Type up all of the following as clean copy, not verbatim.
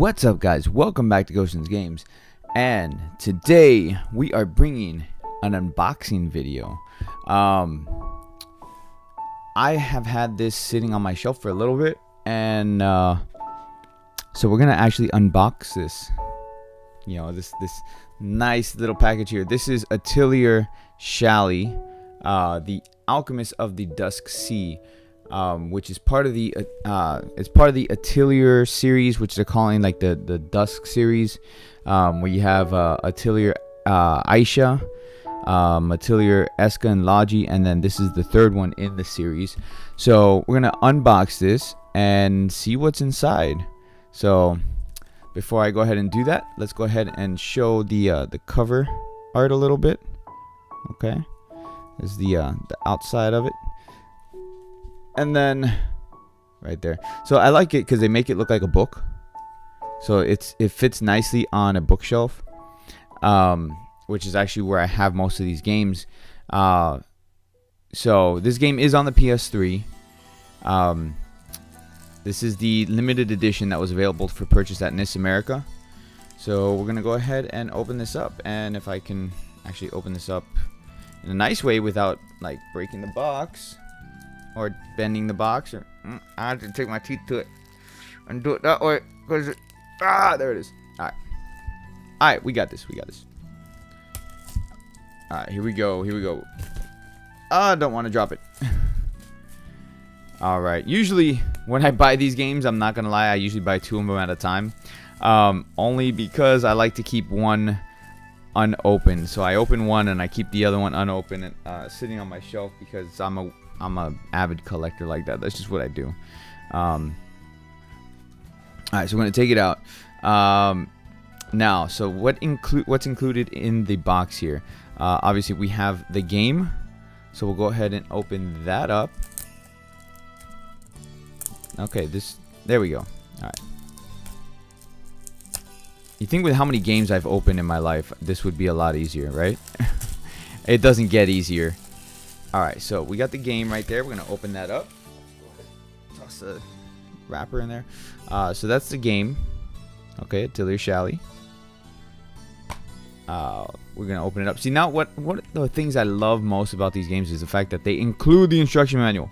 What's up, guys? Welcome back to Gotians Games, and today we are bringing an unboxing video. I have had this sitting on my shelf for a little bit, and so we're gonna actually unbox this. You know, this nice little package here. This is Atelier Shallie, the Alchemist of the Dusk Sea. Which is part of the Atelier series, which they're calling like the Dusk series, where you have Atelier Aisha, Atelier Eska and Laji, and then this is the third one in the series. So we're gonna unbox this and see what's inside. So before I go ahead and do that, let's go ahead and show the cover art a little bit. Okay, this is the outside of it. And then right there, so I like it because they make it look like a book, so it fits nicely on a bookshelf, which is actually where I have most of these games. So this game is on the PS3. This is the limited edition that was available for purchase at NISAmerica. So we're gonna go ahead and open this up, and if I can actually open this up in a nice way without like breaking the box or bending the box, or I have to take my teeth to it and do it that way because there it is. All right, we got this. All right, here we go. I don't want to drop it. All right, usually when I buy these games, I'm not gonna lie, I usually buy 2 of them at a time, only because I like to keep one unopened. So I open one and I keep the other one unopened and sitting on my shelf because I'm a avid collector like that. That's just what I do. Alright, so we're gonna take it out now. So what's included in the box here? Obviously we have the game, so we'll go ahead and open that up. Okay, there we go. Alright, you think with how many games I've opened in my life, this would be a lot easier, right? It doesn't get easier. Alright, so we got the game right there. We're going to open that up. Toss the wrapper in there. So that's the game. Okay, Atelier Shallie. We're going to open it up. See, now what the things I love most about these games is the fact that they include the instruction manual.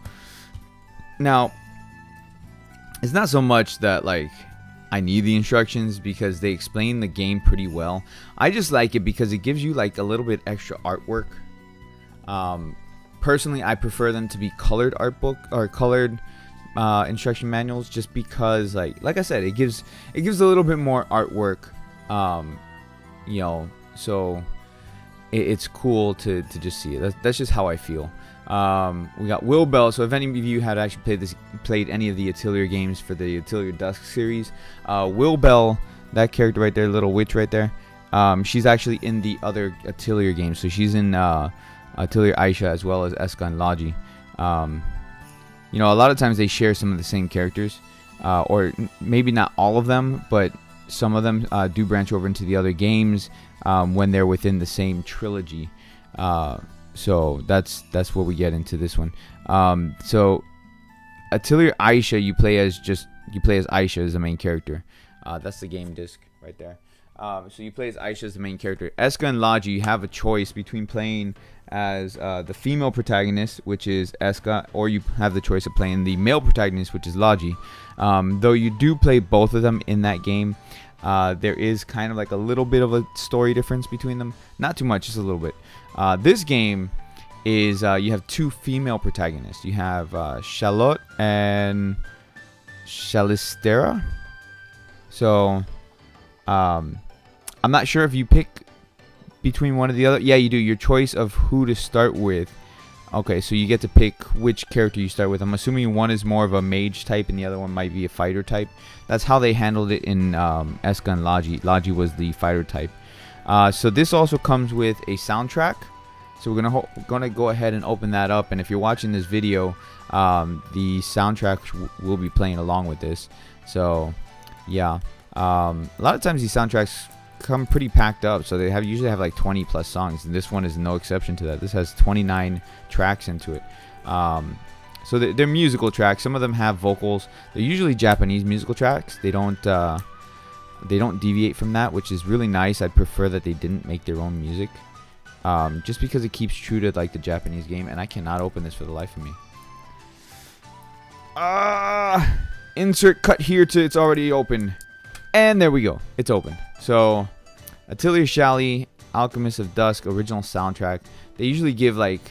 Now, it's not so much that, like, I need the instructions because they explain the game pretty well. I just like it because it gives you, like, a little bit extra artwork. Personally, I prefer them to be colored art book or colored instruction manuals, just because, like I said, it gives a little bit more artwork. You know, so it's cool to just see it. That's just how I feel. We got Will Bell. So if any of you had actually played any of the Atelier games for the Atelier Dusk series, Will Bell, that character right there, little witch right there, she's actually in the other Atelier games. So she's in Atelier Aisha as well as Eska and Laji. You know, a lot of times they share some of the same characters, or maybe not all of them, but some of them do branch over into the other games when they're within the same trilogy. So that's what we get into this one. So Atelier Aisha, you play as Aisha as the main character. That's the game disc right there. So you play as Aisha as the main character. Eska and Laji, you have a choice between playing as the female protagonist, which is Eska, or you have the choice of playing the male protagonist, which is Laji. Though you do play both of them in that game, there is kind of like a little bit of a story difference between them. Not too much, just a little bit. This game is you have 2 female protagonists. You have Charlotte and Shalistera. So I'm not sure if you pick between one or the other. Yeah, you do. Your choice of who to start with. Okay, so you get to pick which character you start with. I'm assuming one is more of a mage type and the other one might be a fighter type. That's how they handled it in Eska and Laji. Laji was the fighter type. So this also comes with a soundtrack. So we're gonna go ahead and open that up. And if you're watching this video, the soundtrack will be playing along with this. So yeah, a lot of times these soundtracks come pretty packed up, so they usually have like 20 plus songs, and this one is no exception to that. This has 29 tracks into it. So they're musical tracks. Some of them have vocals. They're usually Japanese musical tracks. They don't They don't deviate from that, which is really nice. I'd prefer that they didn't make their own music, just because it keeps true to like the Japanese game. And I cannot open this for the life of me. Insert cut here to it's already open, and there we go. It's open. So, Atelier Shallie, Alchemist of Dusk, original soundtrack. They usually give like,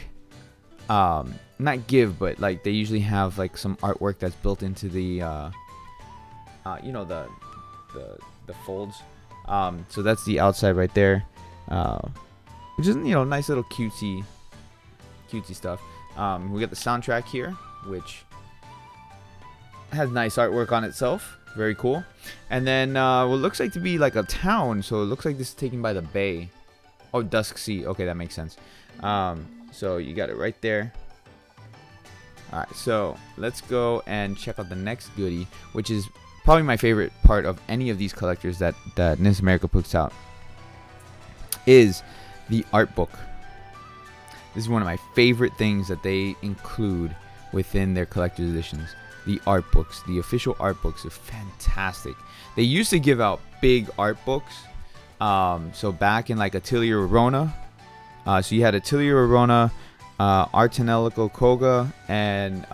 not give, but like they usually have like some artwork that's built into the, you know, the folds. So that's the outside right there, which is, you know, nice little cutesy stuff. We got the soundtrack here, which has nice artwork on itself. Very cool. And then what looks like to be like a town. So it looks like this is taken by the bay. Oh, Dusk Sea. Okay, that makes sense. So you got it right there. Alright, so let's go and check out the next goodie, which is probably my favorite part of any of these collectors that NISAmerica puts out, is the art book. This is one of my favorite things that they include within their collector's editions. The art books, the official art books are fantastic. They used to give out big art books. So back in like Atelier Arona, so you had Atelier Arona, Artanelico Koga, and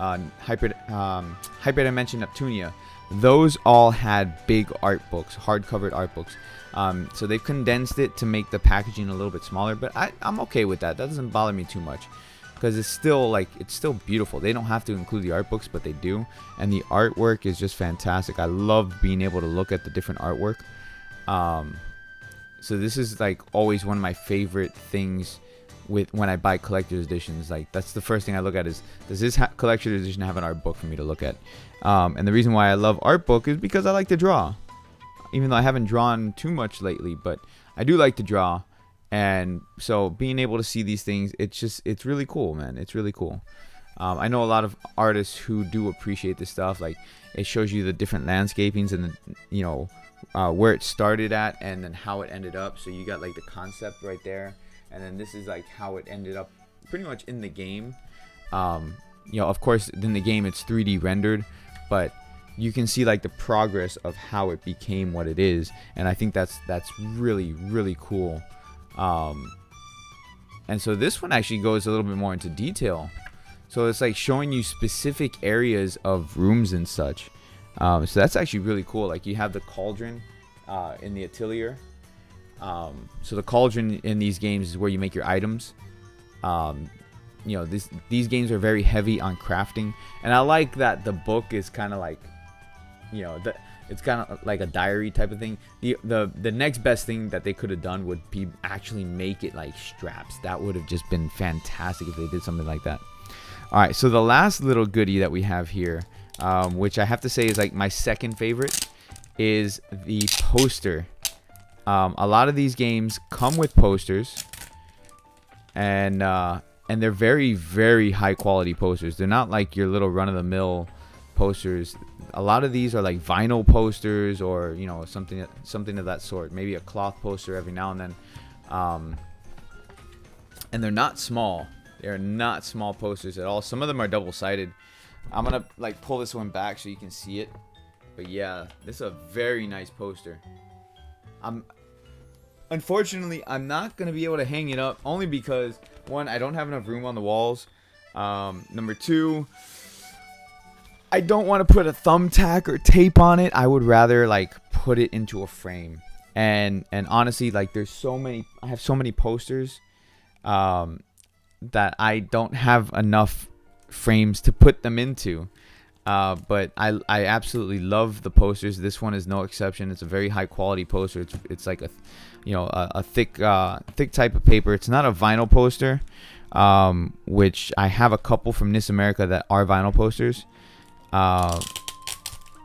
Hyperdimension Neptunia. Those all had big art books, hard-covered art books. So they've condensed it to make the packaging a little bit smaller, but I'm okay with that. That doesn't bother me too much, because it's still beautiful. They don't have to include the art books, but they do, and the artwork is just fantastic. I love being able to look at the different artwork. So this is like always one of my favorite things with when I buy collector's editions. Like, that's the first thing I look at is, does this collector's edition have an art book for me to look at? And the reason why I love art book is because I like to draw, even though I haven't drawn too much lately, but I do like to draw. And so being able to see these things, it's really cool, man. It's really cool. I know a lot of artists who do appreciate this stuff. Like, it shows you the different landscapings and the, you know, where it started at and then how it ended up. So you got like the concept right there, and then this is like how it ended up pretty much in the game. You know, of course in the game it's 3D rendered, but you can see like the progress of how it became what it is, and I think that's really, really cool. And so this one actually goes a little bit more into detail. So it's like showing you specific areas of rooms and such. So that's actually really cool. Like, you have the cauldron in the Atelier. So the cauldron in these games is where you make your items. You know, these games are very heavy on crafting, and I like that the book is kind of like, you know, it's kind of like a diary type of thing. The next best thing that they could have done would be actually make it like straps. That would have just been fantastic if they did something like that. All right, so the last little goodie that we have here, which I have to say is like my second favorite, is the poster. A lot of these games come with posters, and they're very, very high quality posters. They're not like your little run-of-the-mill posters. A lot of these are like vinyl posters, or, you know, something of that sort. Maybe a cloth poster every now and then. And they're not small. They're not small posters at all. Some of them are double-sided. I'm gonna like pull this one back so you can see it. But yeah, this is a very nice poster. Unfortunately, I'm not gonna be able to hang it up, only because, one, I don't have enough room on the walls. Number two, I don't want to put a thumbtack or tape on it. I would rather like put it into a frame. And honestly, like, I have so many posters that I don't have enough frames to put them into. But I absolutely love the posters. This one is no exception. It's a very high quality poster. It's like a, you know, a thick type of paper. It's not a vinyl poster, which I have a couple from NISAmerica that are vinyl posters,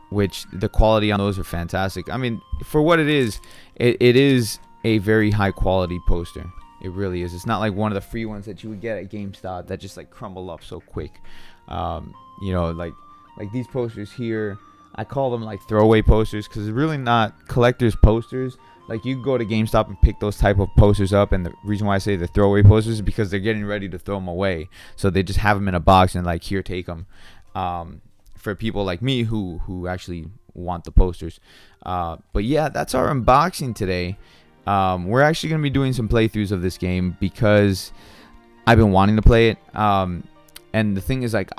which the quality on those are fantastic. I mean, for what it is a very high quality poster. It really is. It's not like one of the free ones that you would get at GameStop that just like crumble up so quick. You know, like these posters here, I call them like throwaway posters, because it's really not collector's posters. Like, you go to GameStop and pick those type of posters up, and the reason why I say they're throwaway posters is because they're getting ready to throw them away. So they just have them in a box and like, here, take them. For people like me who actually want the posters. But yeah, that's our unboxing today. We're actually going to be doing some playthroughs of this game because I've been wanting to play it. And the thing is, like,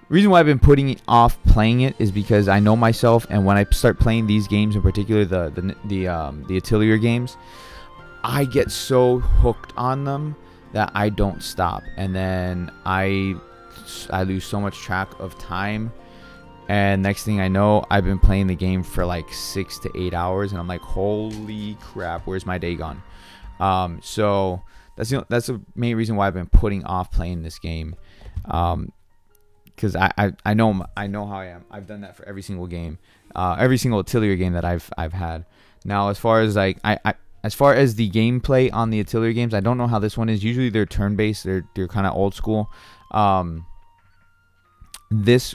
reason why I've been putting off playing it is because I know myself, and when I start playing these games in particular, the Atelier games, I get so hooked on them that I don't stop, and then I lose so much track of time. And next thing I know, I've been playing the game for like 6 to 8 hours, and I'm like, holy crap, where's my day gone? So that's the main reason why I've been putting off playing this game. Because I know how I am. I've done that for every single game, every single Atelier game that I've had. Now, as far as like as far as the gameplay on the Atelier games, I don't know how this one is. Usually they're turn-based. They're kind of old school. This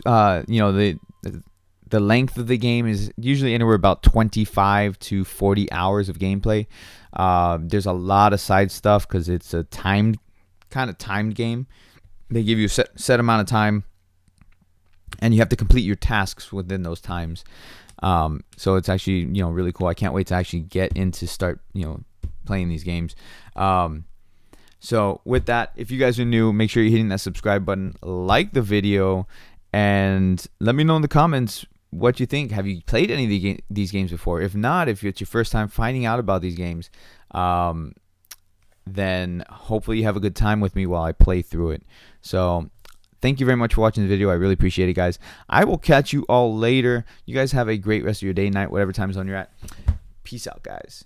the length of the game is usually anywhere about 25 to 40 hours of gameplay. There's a lot of side stuff because it's a timed game. They give you a set amount of time, and you have to complete your tasks within those times. So it's actually, really cool. I can't wait to actually get into start, playing these games. So with that, if you guys are new, make sure you're hitting that subscribe button, like the video, and let me know in the comments what you think. Have you played any of these games before? If not, if it's your first time finding out about these games, then hopefully you have a good time with me while I play through it. So thank you very much for watching the video. I really appreciate it, guys. I will catch you all later. You guys have a great rest of your day, night, whatever time zone you're at. Peace out, guys.